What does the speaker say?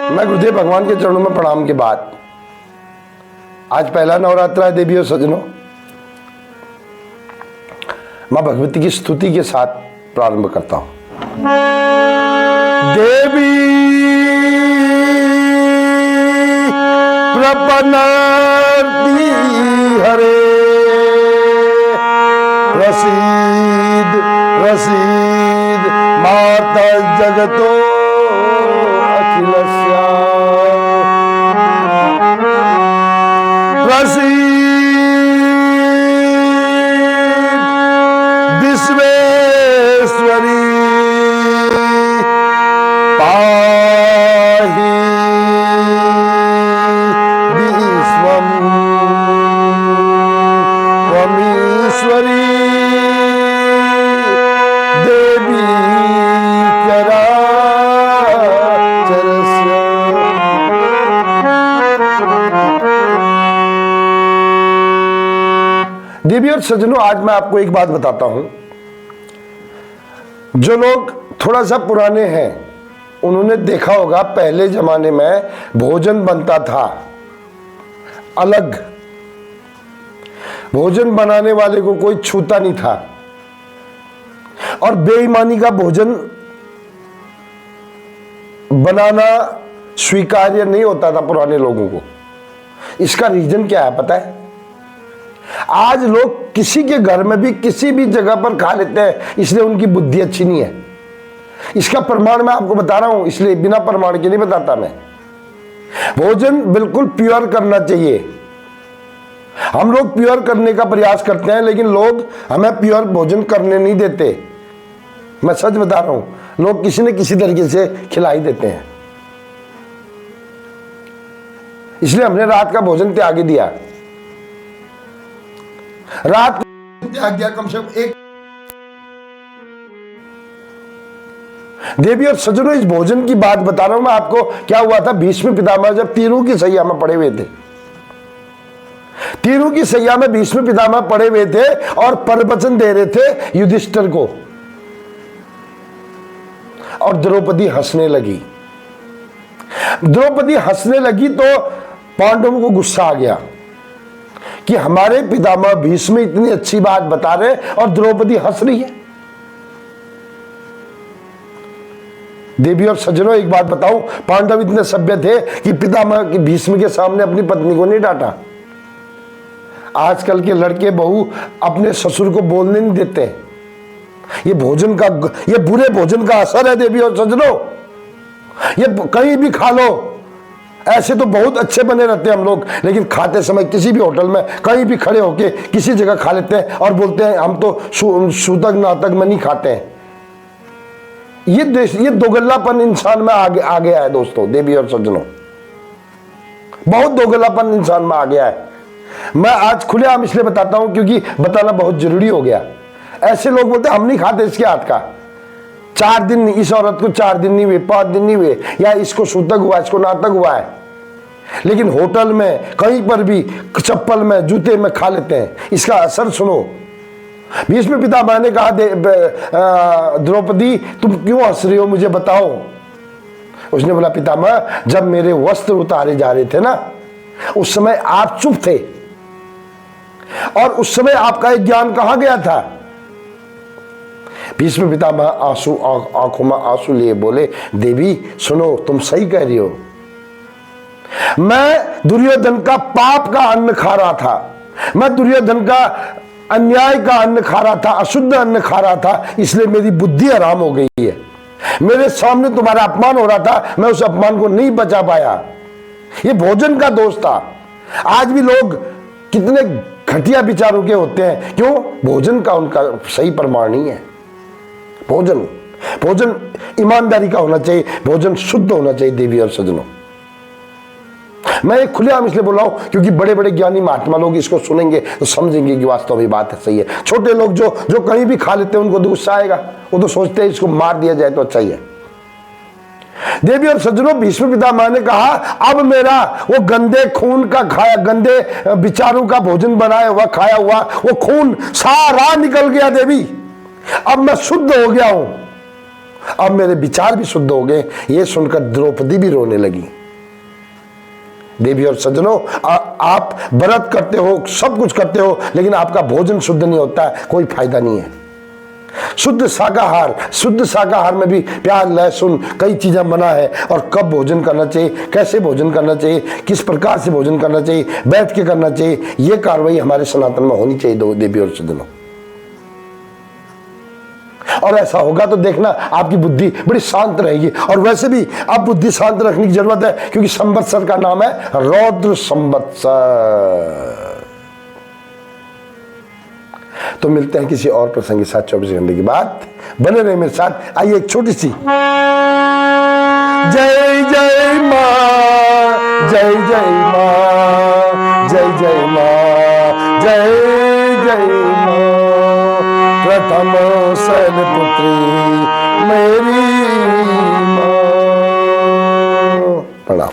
मैं गुरुदेव भगवान के चरणों में प्रणाम के बाद आज पहला नवरात्रा है देवी और सज्जनों। मां भगवती की स्तुति के साथ प्रारंभ करता हूं। देवी प्रपन्नार्ति हरे प्रसीद प्रसीद माता जगतो अखिलस्या प्रसीद विश्वेश्वरी पाहि विश्वम त्वमीश्वरी देवी चराचरस्य। देवी और सज्जनों, आज मैं आपको एक बात बताता हूं। जो लोग थोड़ा सा पुराने हैं उन्होंने देखा होगा पहले जमाने में भोजन बनता था अलग। भोजन बनाने वाले को कोई छूता नहीं था और बेईमानी का भोजन बनाना स्वीकार्य नहीं होता था पुराने लोगों को। इसका रीजन क्या है पता है? आज लोग किसी के घर में भी किसी भी जगह पर खा लेते हैं, इसलिए उनकी बुद्धि अच्छी नहीं है। इसका प्रमाण मैं आपको बता रहा हूं, इसलिए बिना प्रमाण के नहीं बताता मैं। भोजन बिल्कुल प्योर करना चाहिए। हम लोग प्योर करने का प्रयास करते हैं लेकिन लोग हमें प्योर भोजन करने नहीं देते। मैं सच बता रहा हूं, लोग किसी न किसी तरीके से खिला ही देते हैं। इसलिए हमने रात का भोजन त्याग दिया। रात को त्याग दिया कम से कम एक। देवी और सज्जनों, इस भोजन की बात बता रहा हूं मैं आपको। क्या हुआ था, भीष्म पितामह जब तीरों की सैया में पड़े हुए थे, तीरों की सैया में भीष्म पितामह पड़े हुए थे और प्रवचन दे रहे थे युधिष्ठिर को, और द्रौपदी हंसने लगी। द्रौपदी हंसने लगी तो पांडवों को गुस्सा आ गया कि हमारे पितामह भीष्म इतनी अच्छी बात बता रहे और द्रौपदी हंस रही है। देवी और सज्जनों, एक बात बताऊं, पांडव इतने सभ्य थे कि पितामह की भीष्म के सामने अपनी पत्नी को नहीं डांटा। आजकल के लड़के बहू अपने ससुर को बोलने नहीं देते। ये भोजन का, ये बुरे भोजन का असर है देवी और सज्जनों। ये कहीं भी खा लो, ऐसे तो बहुत अच्छे बने रहते हैं हम लोग, लेकिन खाते समय किसी भी होटल में कहीं भी खड़े होके किसी जगह खा लेते हैं और बोलते हैं हम तो सूतक नातक में नहीं खाते हैं। ये दोगलापन इंसान में आ गया है दोस्तों। देवी और सज्जनों, बहुत दोगलापन इंसान में आ गया है। मैं आज खुलेआम इसलिए बताता हूं क्योंकि बताना बहुत जरूरी हो गया। ऐसे लोग बोलते हैं हम नहीं खाते इसके हाथ का। 4 दिन, इस औरत को 4 दिन नहीं हुए, 5 दिन नहीं हुए, या इसको सूतक हुआ, इसको नातक हुआ है, लेकिन होटल में कहीं पर भी चप्पल में जूते में खा लेते हैं। इसका असर सुनो। भीष्म पितामह ने कहा, द्रौपदी तुम क्यों हंस रही हो, मुझे बताओ। उसने बोला, पितामह जब मेरे वस्त्र उतारे जा रहे थे ना, उस समय आप चुप थे और उस समय आपका एक ज्ञान कहां गया था। भीष्म पितामह आंखों में आंसू लिए बोले, देवी सुनो, तुम सही कह रही हो। मैं दुर्योधन का पाप का अन्न खा रहा था, मैं दुर्योधन का अन्याय का अन्न खा रहा था, अशुद्ध अन्न खा रहा था, इसलिए मेरी बुद्धि हराम हो गई है। मेरे सामने तुम्हारा अपमान हो रहा था, मैं उस अपमान को नहीं बचा पाया। ये भोजन का दोष था। आज भी लोग कितने घटिया विचारों के होते हैं, क्यों? भोजन का उनका सही प्रमाण नहीं है। भोजन ईमानदारी का होना चाहिए, भोजन शुद्ध होना चाहिए। देवी और सज्जनों, मैं खुलेआम इसलिए बोल रहा हूं क्योंकि बड़े बड़े ज्ञानी महात्मा लोग इसको सुनेंगे तो समझेंगे कि वास्तव में बात सही है। छोटे लोग जो कहीं भी खा लेते हैं उनको तो गुस्सा आएगा, वो तो सोचते हैं इसको मार दिया जाए तो अच्छा ही है। देवी और सज्जनों, भीष्म पितामह ने कहा, अब मेरा वो गंदे खून का खाया, गंदे विचारों का भोजन बनाया हुआ खाया हुआ वो खून सारा निकल गया देवी। अब मैं शुद्ध हो गया हूं अब मेरे विचार भी शुद्ध हो गए। ये सुनकर द्रौपदी भी रोने लगी। देवी और सज्जनों, आप व्रत करते हो, सब कुछ करते हो, लेकिन आपका भोजन शुद्ध नहीं होता है, कोई फायदा नहीं है। शुद्ध शाकाहार में भी प्याज लहसुन कई चीजें मना है, और कब भोजन करना चाहिए, कैसे भोजन करना चाहिए, किस प्रकार से भोजन करना चाहिए, बैठ के करना चाहिए, यह कार्रवाई हमारे सनातन में होनी चाहिए देवी और सज्जनों। और ऐसा होगा तो देखना आपकी बुद्धि बड़ी शांत रहेगी। और वैसे भी अब बुद्धि शांत रखने की जरूरत है, क्योंकि संवत्सर का नाम है रौद्र संवत्सर। तो मिलते हैं किसी और प्रसंग के साथ 24 घंटे की बात। बने रहे मेरे साथ। आइए एक छोटी सी जय जय मां, जय जय मां, जय जय मां, जय जय मां, प्रथम शैलपुत्री मेरी मां। प्रणाम।